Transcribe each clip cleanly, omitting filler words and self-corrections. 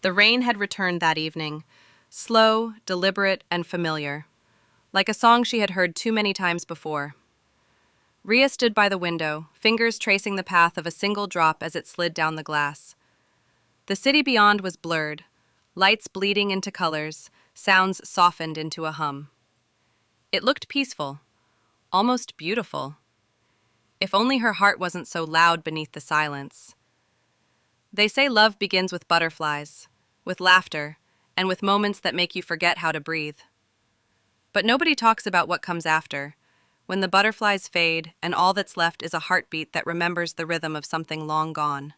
The rain had returned that evening, slow, deliberate, and familiar, like a song she had heard too many times before. Rhea stood by the window, fingers tracing the path of a single drop as it slid down the glass. The city beyond was blurred, lights bleeding into colors, sounds softened into a hum. It looked peaceful, almost beautiful. If only her heart wasn't so loud beneath the silence. They say love begins with butterflies, with laughter, and with moments that make you forget how to breathe. But nobody talks about what comes after, when the butterflies fade and all that's left is a heartbeat that remembers the rhythm of something long gone.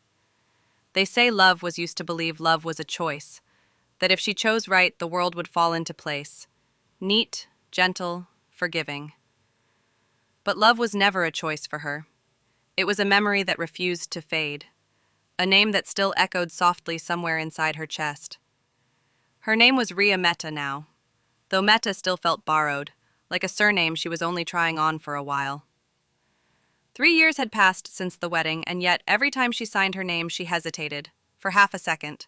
They say love was used to believe love was a choice, that if she chose right, the world would fall into place. Neat, gentle, forgiving. But love was never a choice for her. It was a memory that refused to fade, a name that still echoed softly somewhere inside her chest. Her name was Rhea Mehta now, though Mehta still felt borrowed, like a surname she was only trying on for a while. 3 years had passed since the wedding, and yet every time she signed her name she hesitated, for half a second.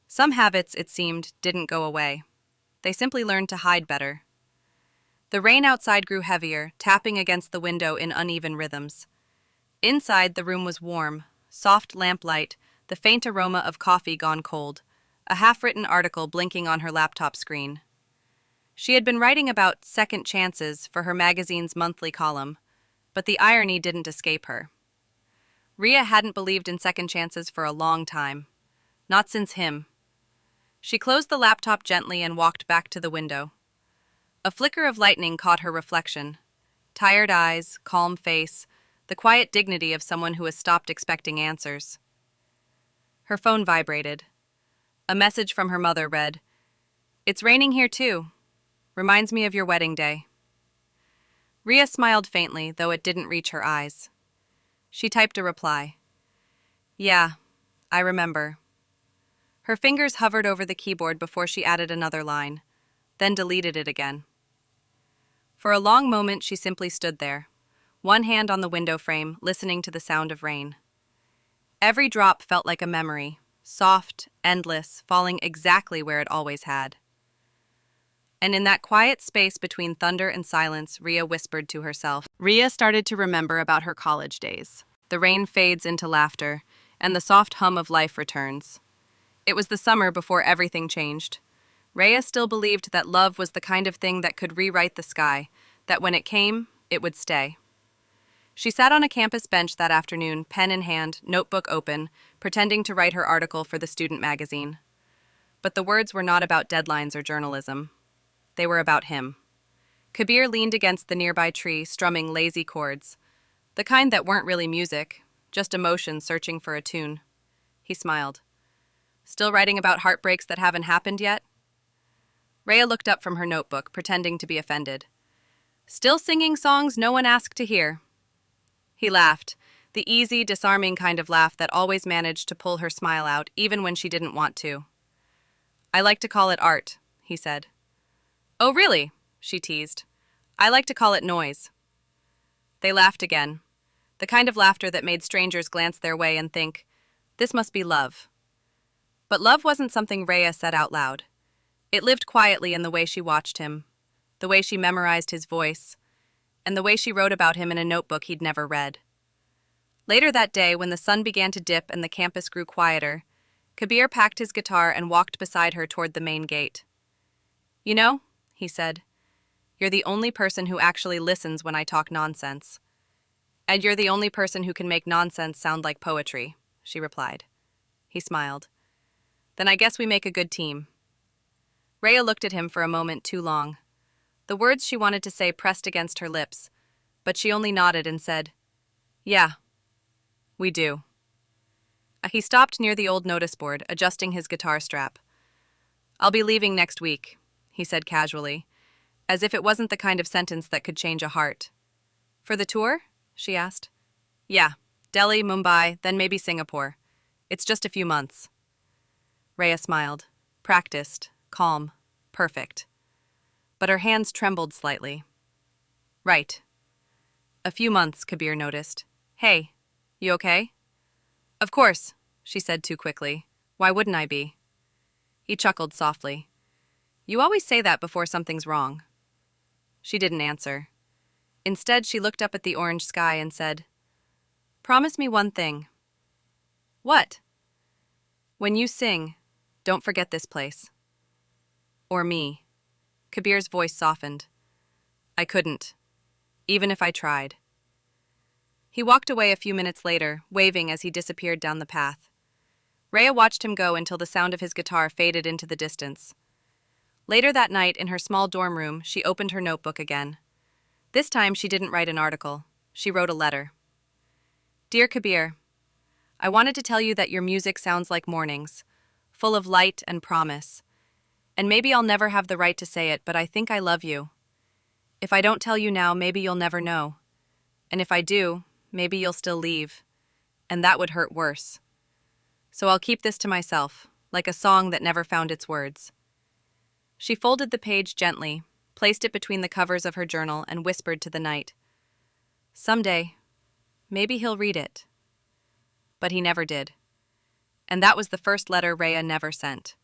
Some habits, it seemed, didn't go away. They simply learned to hide better. The rain outside grew heavier, tapping against the window in uneven rhythms. Inside, the room was warm, soft lamplight, the faint aroma of coffee gone cold, a half-written article blinking on her laptop screen. She had been writing about second chances for her magazine's monthly column, but the irony didn't escape her. Rhea hadn't believed in second chances for a long time. Not since him. She closed the laptop gently and walked back to the window. A flicker of lightning caught her reflection. Tired eyes, calm face, the quiet dignity of someone who has stopped expecting answers. Her phone vibrated. A message from her mother read, "It's raining here too. Reminds me of your wedding day." Rhea smiled faintly, though it didn't reach her eyes. She typed a reply. "Yeah, I remember." Her fingers hovered over the keyboard before she added another line, then deleted it again. For a long moment she simply stood there, one hand on the window frame, listening to the sound of rain. Every drop felt like a memory, soft, endless, falling exactly where it always had. And in that quiet space between thunder and silence, Rhea whispered to herself. Rhea started to remember about her college days. The rain fades into laughter, and the soft hum of life returns. It was the summer before everything changed. Rhea still believed that love was the kind of thing that could rewrite the sky, that when it came, it would stay. She sat on a campus bench that afternoon, pen in hand, notebook open, pretending to write her article for the student magazine. But the words were not about deadlines or journalism. They were about him. Kabir leaned against the nearby tree, strumming lazy chords, the kind that weren't really music, just emotion searching for a tune. He smiled. "Still writing about heartbreaks that haven't happened yet?" Rhea looked up from her notebook, pretending to be offended. "Still singing songs no one asked to hear." He laughed, the easy, disarming kind of laugh that always managed to pull her smile out, even when she didn't want to. "I like to call it art," he said. "Oh, really?" she teased. "I like to call it noise." They laughed again, the kind of laughter that made strangers glance their way and think, "This must be love." But love wasn't something Rhea said out loud. It lived quietly in the way she watched him, the way she memorized his voice, and the way she wrote about him in a notebook he'd never read. Later that day, when the sun began to dip and the campus grew quieter, Kabir packed his guitar and walked beside her toward the main gate. "You know," he said, "you're the only person who actually listens when I talk nonsense." "And you're the only person who can make nonsense sound like poetry," she replied. He smiled. "Then I guess we make a good team." Rhea looked at him for a moment too long. The words she wanted to say pressed against her lips, but she only nodded and said, "Yeah, we do." He stopped near the old notice board, adjusting his guitar strap. "I'll be leaving next week," he said casually, as if it wasn't the kind of sentence that could change a heart. "For the tour?" she asked. "Yeah, Delhi, Mumbai, then maybe Singapore. It's just a few months." Rhea smiled. Practiced, calm, perfect. But her hands trembled slightly. "Right. A few months," Kabir noticed. "Hey, you okay?" "Of course," she said too quickly. "Why wouldn't I be?" He chuckled softly. You always say that before something's wrong. She didn't answer. Instead, she looked up at the orange sky and said, Promise me one thing. What? When you sing, don't forget this place. Or me. Kabir's voice softened. I couldn't, even if I tried. He walked away a few minutes later, waving as he disappeared down the path. Rhea watched him go until the sound of his guitar faded into the distance. Later that night, in her small dorm room, she opened her notebook again. This time, she didn't write an article. She wrote a letter. Dear Kabir, I wanted to tell you that your music sounds like mornings, full of light and promise. And maybe I'll never have the right to say it, but I think I love you. If I don't tell you now, maybe you'll never know. And if I do, maybe you'll still leave. And that would hurt worse. So I'll keep this to myself, like a song that never found its words. She folded the page gently, placed it between the covers of her journal, and whispered to the night. Someday, maybe he'll read it. But he never did. And that was the first letter Rhea never sent.